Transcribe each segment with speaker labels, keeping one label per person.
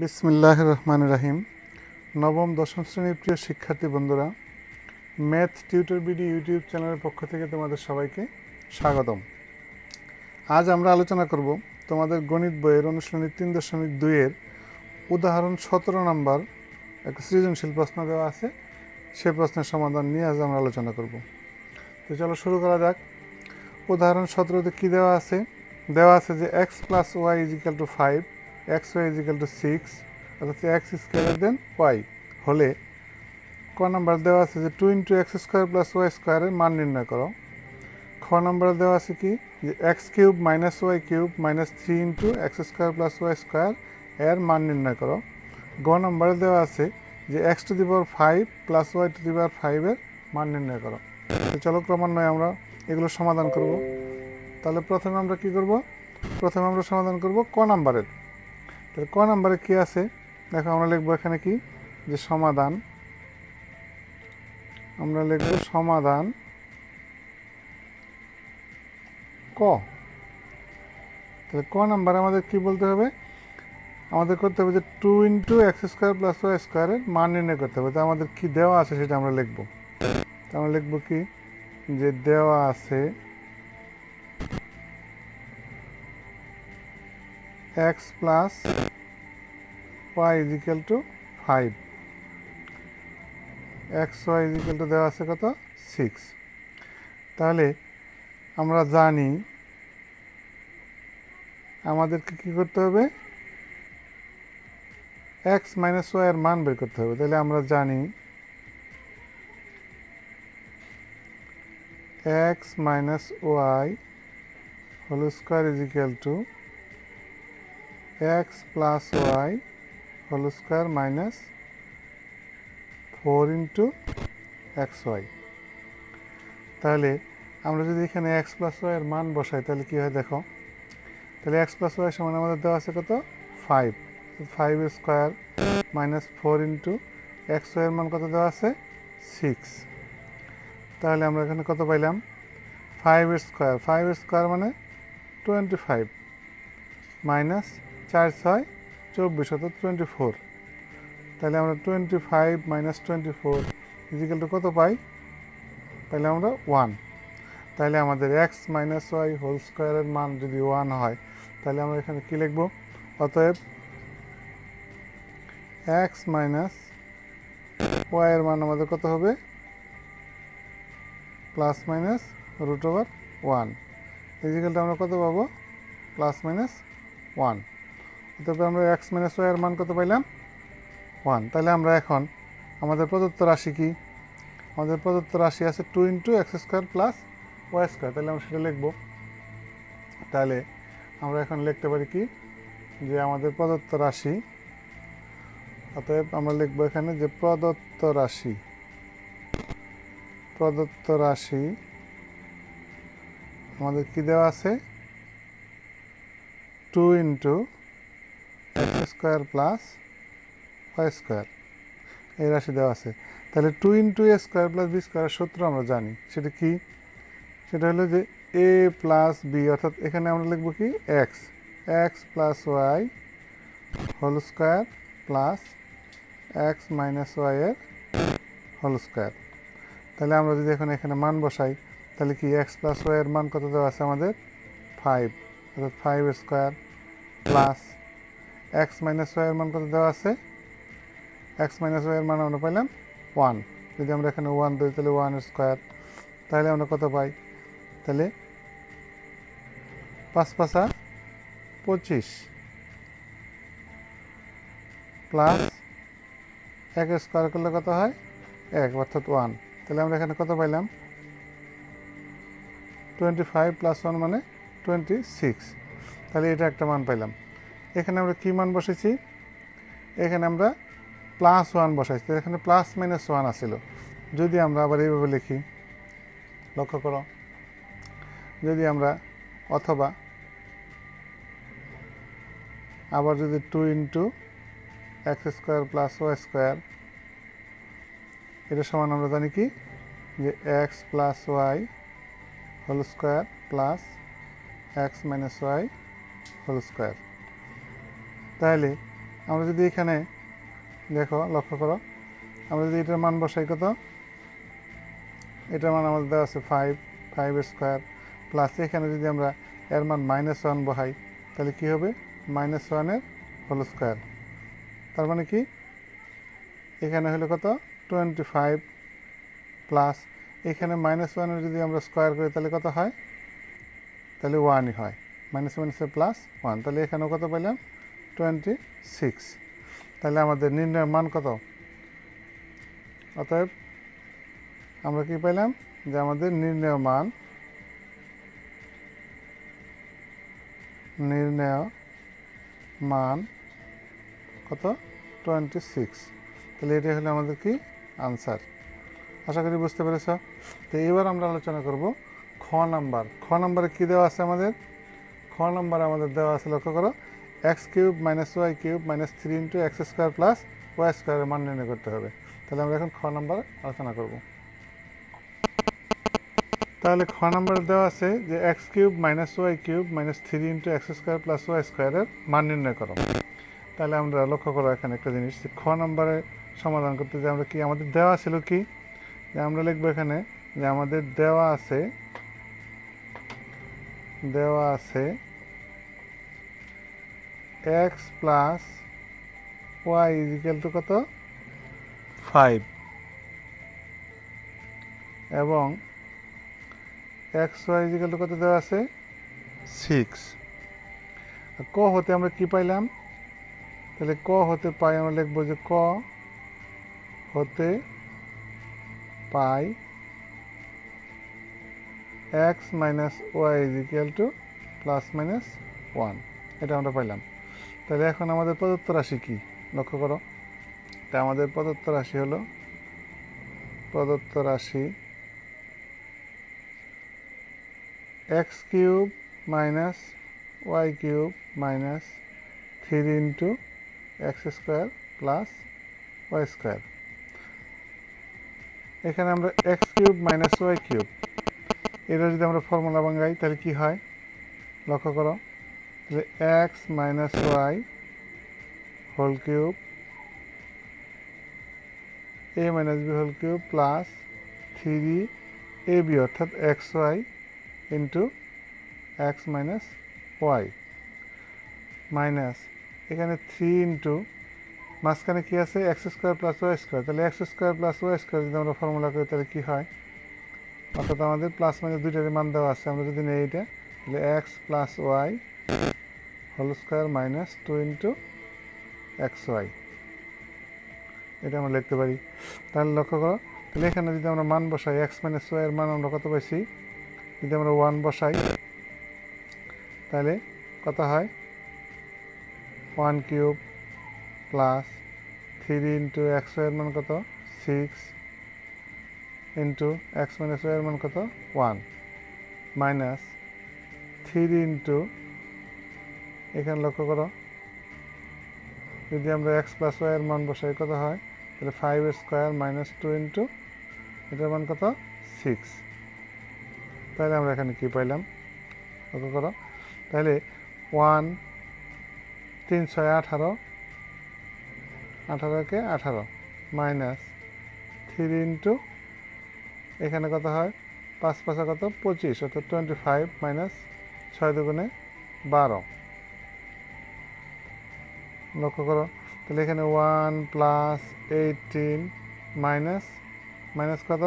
Speaker 1: বিসমিল্লাহির রহমানির রহিম। নবম দশম শ্রেণীর প্রিয় শিক্ষার্থী বন্ধুরা, ম্যাথ টিউটর বিডি ইউটিউব চ্যানেলের পক্ষ থেকে তোমাদের সবাইকে স্বাগতম। আজ আমরা আলোচনা করব তোমাদের গণিত বইয়ের অনুশীলনী 3.2-এর উদাহরণ 17 নম্বর একটা সৃজনশীল প্রশ্ন দেওয়া আছে, সে প্রশ্নের সমাধান নিয়ে আজ আমরা আলোচনা করব। তো চলো শুরু করা যাক। উদাহরণ 17তে কী দেওয়া আছে? দেওয়া আছে যে x + y = 5, xy = 6, অর্থাৎ x > y হলে ক নাম্বার দেওয়া আছে যে 2 × x² + y² এর মান নির্ণয় করো। খ নাম্বার দেওয়া আছে কি যে x³ - y³ - 3 × x² + y² এর মান নির্ণয় করো। গ নাম্বারে দেওয়া আছে যে x⁵ + y⁵ এর মান নির্ণয় করো। তো চলো ক্রমান্বয়ে আমরা এগুলো সমাধান করব। তাহলে প্রথমে আমরা কি করব? প্রথমে আমরা সমাধান করব ক নাম্বারের। তাহলে ক নাম্বারে কি আছে দেখো, আমরা লিখব এখানে কি যে সমাধান, আমরা লিখব সমাধান ক। তাহলে ক নাম্বারে আমাদের কি বলতে হবে? আমাদের করতে হবে যে 2 × x² + y² এর মান নির্ণয় করতে হবে। তো আমাদের কি দেওয়া আছে সেটা আমরা লিখব। তো আমরা লিখব কি যে দেওয়া আছে x + y = 5, xy = দেওয়া আছে কত? 6। তাহলে আমরা জানি আমাদেরকে কি করতে হবে? x - y এর মান বের করতে হবে। তাহলে আমরা জানি x - y² = x + y² - 4 × xy। তাহলে আমরা যদি এখানে x + y এর মান বসাই তাহলে কি হয় দেখো। তাহলে x + y সমান আমাদের দেওয়া আছে কত? 5। 5² - 4 × xy এর মান কত দেওয়া আছে? 6। তাহলে আমরা এখানে কত পাইলাম? 5² 5² মানে 25 - 4 × 6 = 24, অর্থাৎ 24। তাহলে আমরা 25 - 24 = কত পাই? তাহলে আমরা 1। তাহলে আমাদের x - y² এর মান যদি 1 হয় তাহলে আমরা এখানে কি লিখব? অতএব x - y এর মান আমাদের কত হবে? ±√1 ইজিক্যালটা আমরা কত পাবো? ±1। অতএব আমরা x - y এর মান কত পাইলাম? 1। তাহলে আমরা এখন আমাদের প্রদত্ত রাশি কি? আমাদের প্রদত্ত রাশি আছে 2 × x² + y²। তাহলে আমরা সেটা লিখব। তাহলে আমরা এখন লিখতে পারি কি যে আমাদের প্রদত্ত রাশি, অতএব আমরা লিখব এখানে যে প্রদত্ত রাশি আমাদের কি দেওয়া আছে? 2 × x² + y² এই রাশি দেওয়া আছে। তাহলে 2 × a² + b² এর সূত্র আমরা জানি। সেটা কি? সেটা হলো যে a + b, অর্থাৎ এখানে আমরা লিখব কি x + y² + x - y এর হোল স্কয়ার। তাহলে আমরা যদি এখন এখানে মান বসাই তাহলে কি x + y এর মান কত দেওয়া আছে আমাদের? 5, অর্থাৎ 5² প্লাস x - y এর মান কত দেওয়া আছে? x - y এর মান আমরা পাইলাম 1। যদি আমরা এখানে 1 দিই তাহলে 1²। তাহলে আমরা কত পাই? তাহলে 5 × 5 = 25 প্লাস 1² করলে কত হয়? 1, অর্থাৎ 1। তাহলে আমরা এখানে কত পাইলাম? 25 + 1 মানে 26। তাহলে এটা একটা মান পাইলাম। এখানে আমরা কি মান বসেছি? এখানে আমরা +1 বসাইছি। এখানে +-1 আসছিল। যদি আমরা আবার এইভাবে লিখি, লক্ষ্য করো, যদি আমরা অথবা আবার যদি 2 × x² + y² এটা সমান আমরা জানি কি যে x + y² + x - y²। তাহলে আমরা যদি এখানে দেখো লক্ষ্য করো, আমরা যদি এটার মান বসাই কত, এটার মান আমাদের দেওয়া আছে 5 স্কোয়ার প্লাস এখানে যদি আমরা এর মান -1 বহাই তাহলে কি হবে, -1 এর হোল স্কোয়ার। তার মানে কি এখানে হলো কত 25 প্লাস এখানে -1 এর যদি আমরা স্কোয়ার করি তাহলে কত হয়, তাহলে 1ই হয়, -1 প্লাস 1, তাহলে এখানেও কত পাইলাম 26। তাহলে আমাদের নির্ণয়ের মান কত, অতএব আমরা কি পাইলাম যে আমাদের নির্ণয় মান কত 26। তাহলে এটাই হলো আমাদের কি আনসার। আশা করি বুঝতে পেরেছ। তো এবার আমরা আলোচনা করব খ নাম্বার। খ নাম্বারে কী দেওয়া আছে আমাদের, খ নাম্বারে আমাদের দেওয়া আছে লক্ষ্য করো, x³ - y³ - 3 × x² + y² এর মান নির্ণয় করতে হবে। তাহলে আমরা এখন খ নাম্বারে আলোচনা করব। তাহলে খ নাম্বারে দেওয়া আছে যে x³ - y³ - 3 × x² + y² এর মান নির্ণয় করো। তাহলে আমরা লক্ষ্য করো এখানে একটা জিনিস, যে খ নাম্বারে সমাধান করতে যে আমরা কি আমাদের দেওয়া ছিল কি, যে আমরা লিখবো এখানে যে আমাদের দেওয়া আছে x + y = কত 5 এবং xy = কত দেওয়া আছে 6। ক হতে আমরা কি পাইলাম, তাহলে ক হতে পাই আমরা লিখবো যে ক হতে পাই x - y = ±1, এটা আমরা পাইলাম। তাহলে এখন আমাদের প্রদত্ত রাশি কি লক্ষ্য করো, তা আমাদের প্রদত্ত রাশি হলো x³ - y³ - 3 × x² + y²। এখানে আমরা x³ - y³ এটা যদি আমরা ফর্মুলা বাঙ্গাই তাহলে কি হয় লক্ষ্য করো, তাহলে x - y whole cube a - b whole cube plus 3ab অর্থাৎ xy into x - y minus এখানে 3 ইন্টু মাঝখানে কি আছে x² + y², তাহলে x² + y² যদি আমরা ফর্মুলা করি তাহলে কি হয়, অর্থাৎ আমাদের প্লাস মাইনাস দুইটারই মান দেওয়া আছে, আমরা যদি নেই এটা তাহলে x + y whole square minus 2 × xy, এটা আমরা লিখতে পারি। তাহলে লক্ষ্য করো, তাহলে এখানে যদি আমরা মান বসাই x - y এর মান আমরা কত পাইছি, যদি আমরা 1 বসাই তাহলে কত হয় 1³ প্লাস 3 × xy এর মান কত 6 ইন্টু x - y এর মান কত 1 মাইনাস 3 ইন্টু এখানে লক্ষ্য করো যদি আমরা x + y এর মান বসাই কত হয়, তাহলে 5² - 2 ইন্টু এটার মান কত 6। তাহলে আমরা এখানে কি পাইলাম লক্ষ্য করো, তাহলে 1 3 × 6 = 18, 18 কে 18 মাইনাস 3 ইন্টু এখানে কত হয় 5 5 কত 25 অর্থাৎ 25 মাইনাস 6 দুগুণে 12। লক্ষ্য করো, তাহলে এখানে 1 প্লাস 18 মাইনাস কত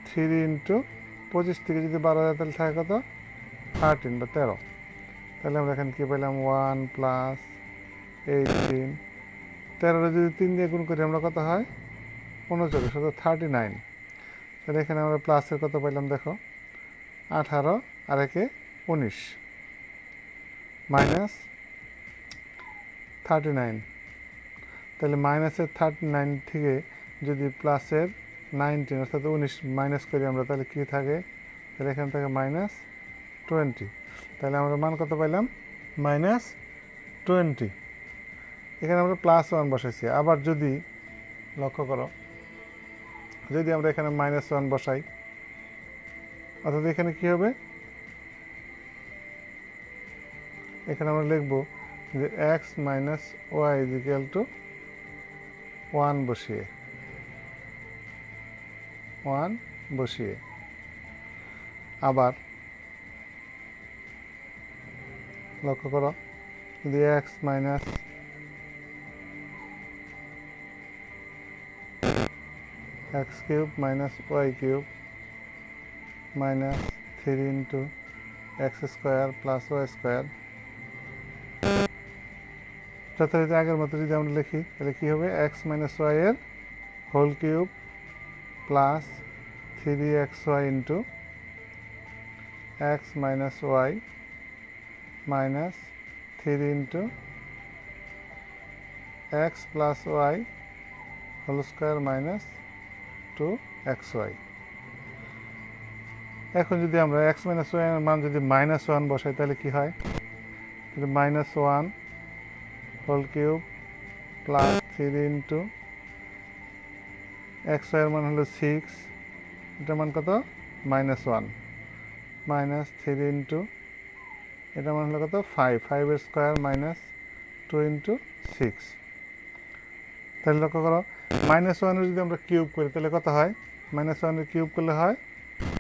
Speaker 1: 3 ইন্টু 25 থেকে যদি 12 যায় তাহলে থাকে কত 13 বা 13। তাহলে আমরা এখানে কী পেলাম 1 প্লাস 18, 13 যদি 3 দিয়ে গুণ করি আমরা কত হয় 39 অর্থাৎ 39। তাহলে এখানে আমরা প্লাসের কত পাইলাম দেখো 18 আর 1 19 মাইনাস 39। তাহলে মাইনাসের 39 থেকে যদি প্লাসের 19 অর্থাৎ 19 মাইনাস করি আমরা তাহলে কী থাকে, তাহলে এখান থেকে -20। তাহলে আমরা মান কত পাইলাম -20। এখানে আমরা +1 বসাইছি। আবার যদি লক্ষ্য করো যদি আমরা এখানে -1 বসাই অর্থাৎ এখানে কি হবে, এখানে আমরা লিখব যে x minus y is equal to 1 বসিয়ে আবার লক্ষ্য করো যদি x minus x cube minus y cube minus 3 into x square plus y square যথারীতি আগের মতো যদি আমরা লিখি তাহলে কী হবে এক্স মাইনাস ওয়াই এর whole cube plus 3xy into x minus y minus 3 into x plus y whole square minus 2xy। এখন যদি আমরা এক্স মাইনাস ওয়াই এর মান যদি -1 বসাই তাহলে কি হয়? -1 whole cube plus 3 into xy এর মান হলো 6, এটার মান কত? -1 মাইনাস 3 ইন্টু এটার মান হলো কত? 5 এর স্কোয়ার মাইনাস 2 ইন্টু 6। তাহলে লক্ষ্য করো -1 এর যদি আমরা কিউব করি তাহলে কত হয়? -1 এর কিউব করলে হয়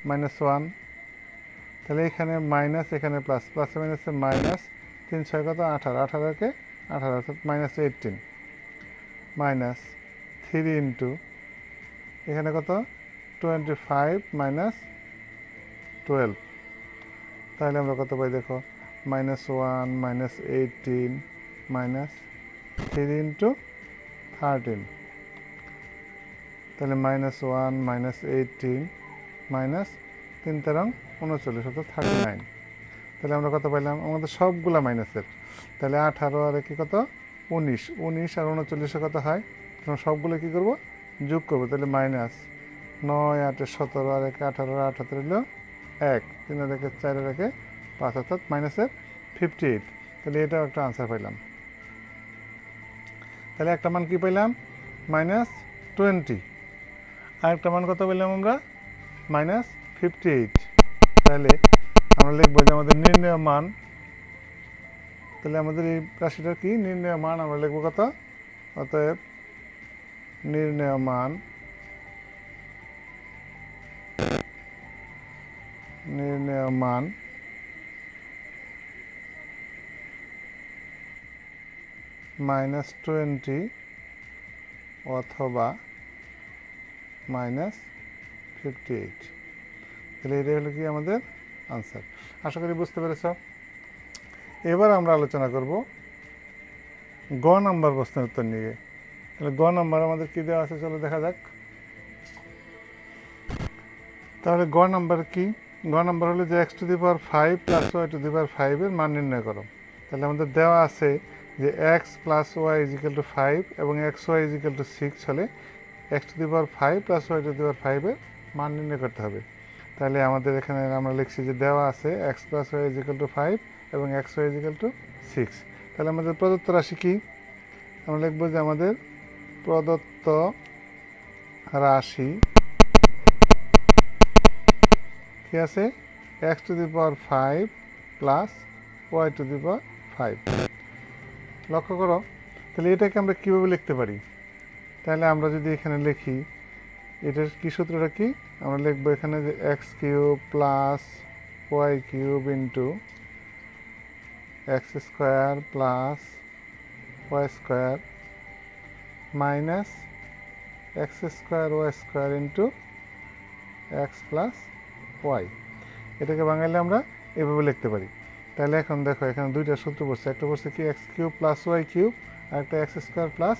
Speaker 1: -1, তাহলে এখানে মাইনাস এখানে প্লাস, প্লাসে মাইনাসে মাইনাস, 3 6 কত? 18, 18কে 18 অর্থাৎ -18 মাইনাস 3 ইন্টু এখানে কত? 25 মাইনাস 12, তাহলে আমরা কত পাই দেখো? -1 মাইনাস 18 মাইনাস 3 ইন্টু 13, তাহলে -1 মাইনাস 18 মাইনাস 3 তেরং 39 অর্থাৎ 39। তাহলে আমরা কত পাইলাম? আমাদের সবগুলা মাইনাসের, তাহলে 18 আর কি কত? 19, 19 আর 39 কত হয়? তখন সবগুলো কী করবো? যোগ করবো, তাহলে -9 8 17 আর 1 18 আর 78 হলো 1, 3 আর 1 4 আর 1 5 অর্থাৎ -58। তাহলে এটাও একটা আনসার পাইলাম। তাহলে একটা মান কি পাইলাম? -20, আর একটা মান কত পেলাম আমরা? -58। তাহলে আমরা লিখবো যে আমাদের নির্ণয় মান, তাহলে আমাদের এই রাশিটার কি নির্ণয় মান আমরা লিখবো কত? অতএব নির্ণয় মান -20 অথবা -58। তাহলে এটাই হলো কি আমাদের আনসার। আশা করি বুঝতে পেরেছ। এবার আমরা আলোচনা করব গ নাম্বার প্রশ্নের উত্তর নিয়ে। তাহলে গ নাম্বার আমাদের কি দেওয়া আছে চলো দেখা যাক। তাহলে গ নাম্বার কি? গ নাম্বার হলো যে x⁵ প্লাস y⁵ এর মান নির্ণয় করো। তাহলে আমাদের দেওয়া আছে যে x plus y is equal to 5 এবং xy ইজ ইকুয়াল টু 6 হলে x⁵ প্লাস y⁵ এর মান নির্ণয় করতে হবে। তাহলে আমাদের এখানে আমরা লিখছি যে দেওয়া আছে x plus y is equal to 5 এবং xy ইজ ইকুয়াল টু 6। তাহলে আমাদের প্রদত্ত রাশি কি? আমরা লিখবো যে আমাদের প্রদত্ত রাশি কি আছে? x⁵ plus y⁵। লক্ষ্য করো তাহলে এটাকে আমরা কীভাবে লিখতে পারি? তাহলে আমরা যদি এখানে লিখি এটার কি সূত্রটা কি? আমরা লিখবো এখানে যে x³ plus y³ into x² plus y² minus x² y² into x plus y। এটাকে বাঙালি আমরা এভাবে লিখতে পারি। তাহলে এখন দেখো এখানে দুইটা সূত্র পড়ছে, একটা পড়ছে কি x³ প্লাস y³ আর একটা x² প্লাস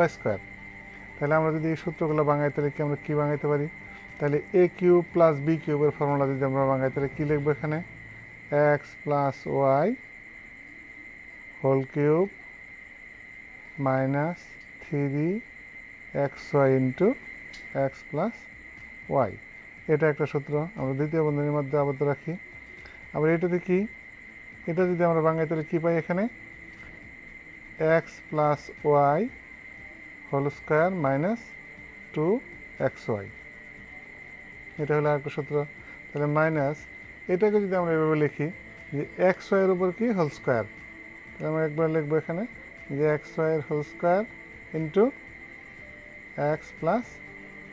Speaker 1: y²। তাহলে আমরা যদি এই সূত্রগুলো বাঙাই তাহলে কি আমরা কী বাঙাইতে পারি? তাহলে a³ প্লাস b³ এর ফর্মুলা যদি আমরা বাঙাই তাহলে কী লিখবো এখানে? x plus y whole cube minus 3xy into x plus y. এটা একটা সূত্র আমরা দ্বিতীয় বন্ধনীর মধ্যে আবদ্ধ রাখি। আবার এটাতে কি? এটা যদি আমরা বাঙাই তাহলে কী পাই এখানে? x plus y whole square minus 2xy। এটা হলো আরেকটা সূত্র। তাহলে মাইনাস এটাকে যদি আমরা এভাবে লিখি যে xy এর উপর কি হোল স্কোয়ার, আমরা একবার লিখবো এখানে যে এক্স ওয়াইয়ের whole square into x plus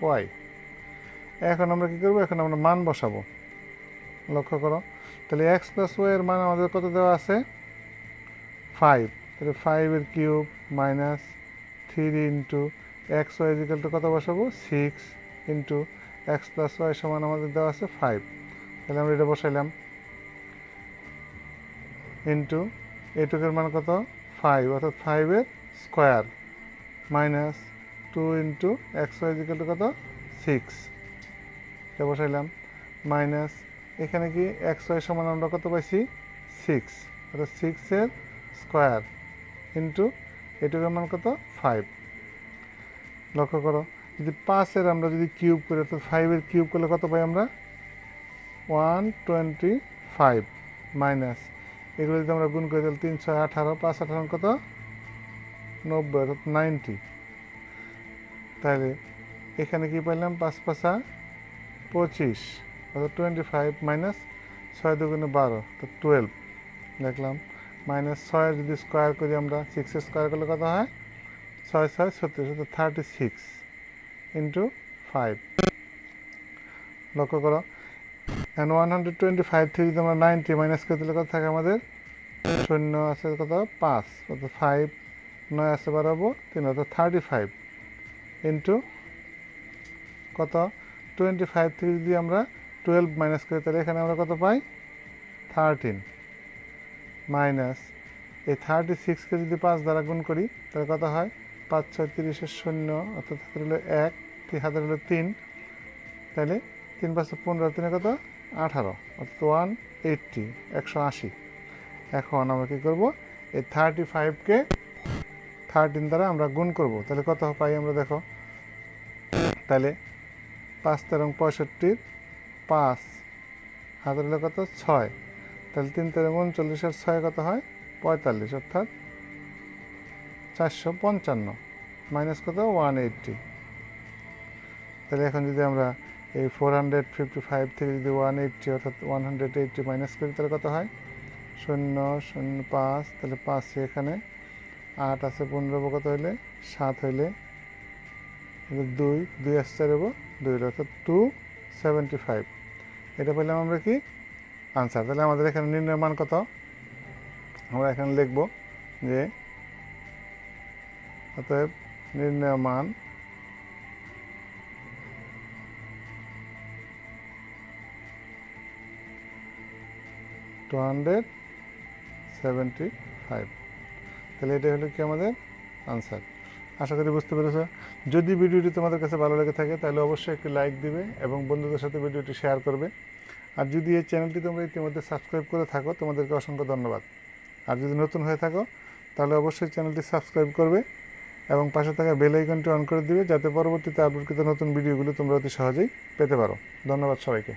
Speaker 1: y. এখন আমরা কী করবো, এখন আমরা মান বসাবো। লক্ষ্য করো, তাহলে এক্স প্লাস ওয়াইয়ের মান আমাদের কত দেওয়া আছে 5, তাহলে 5 cube minus 3 into x y is equal to কত বসাবো 6 ইন্টু এক্স প্লাস ওয়াই সমান আমাদের দেওয়া আছে 5। তাহলে আমরা এটা বসাইলাম ইন্টু এইটুকের মান কত 5, অর্থাৎ 5 square minus 2 into x y is equal to কত 6, এটা বসাইলাম মাইনাস এখানে কি এক্স ওয়াই সমান আমরা কত পাইছি 6, অর্থাৎ 6 স্কোয়ার ইন্টু এটুকের মান কত 5। লক্ষ্য করো, যদি 5 আমরা যদি কিউব করি, অর্থাৎ 5 কিউব করলে কত পাই আমরা 125 মাইনাস এগুলো যদি আমরা গুণ করি তাহলে 3 6 18, 5 18 কত 90, অর্থাৎ 90। তাহলে এখানে কি পাইলাম 5 5 25, অর্থাৎ 25 মাইনাস 6 2 12, অর্থাৎ 12 লিখলাম মাইনাস 6 যদি স্কোয়ার করি আমরা 6 স্কোয়ার করলে কত হয় 6 6 36, অর্থাৎ 36 ইন্টু 5। লক্ষ্য করো, এখন 125 থেকে যদি আমরা 90 মাইনাস করে দিলে কত থাকে আমাদের 0 আছে কত 5, অর্থাৎ 5 9 আছে বাড়াবো 3, অর্থাৎ 35 ইন্টু কত 25 থেকে যদি আমরা 12 মাইনাস করি তাহলে এখানে আমরা কত পাই 13 মাইনাস এই 36কে যদি 5 দ্বারা গুণ করি তাহলে কত হয় 5 6 30 0, অর্থাৎ হাতের হলো 1, হাতের হলো 3, তাহলে 3 5 15 3 কত 18, অর্থাৎ 180 180। এখন আমরা কী করবো, এই 35কে 13 দ্বারা আমরা গুণ করব, তাহলে কত পাই আমরা দেখো, তাহলে 5 13 65, 5 হাতের হলো কত 6, তাহলে 3 13 39 আর 6 কত হয় 45, অর্থাৎ 455 মাইনাস কত 180। তাহলে এখন যদি আমরা এই 455 থেকে যদি 180 অর্থাৎ 180 মাইনাস করি তাহলে কত হয় 0 0 5, তাহলে 5 এখানে 8 আছে 15 কত হইলে 7 হইলে 2 2 আসছে 2, অর্থাৎ 275। এটা পেলাম আমরা কি আনসার। তাহলে আমাদের এখানে নির্ণয় মান কত, আমরা এখানে লিখব যে অতএব নির্ণয় মান $275। তাহলে এটা হলো কি আমাদের আনসার। আশা করি বুঝতে পেরেছ। যদি ভিডিওটি তোমাদের কাছে ভালো লেগে থাকে তাহলে অবশ্যই একটি লাইক দিবে এবং বন্ধুদের সাথে ভিডিওটি শেয়ার করবে। আর যদি এই চ্যানেলটি তোমরা ইতিমধ্যে সাবস্ক্রাইব করে থাকো তোমাদেরকে অসংখ্য ধন্যবাদ। আর যদি নতুন হয়ে থাকো তাহলে অবশ্যই চ্যানেলটি সাবস্ক্রাইব করবে এবং পাশে থাকা বেল আইকনটি অন করে দিবে যাতে পরবর্তীতে আপলোডকৃত নতুন ভিডিওগুলো তোমরা অতি সহজেই পেতে পারো। ধন্যবাদ সবাইকে।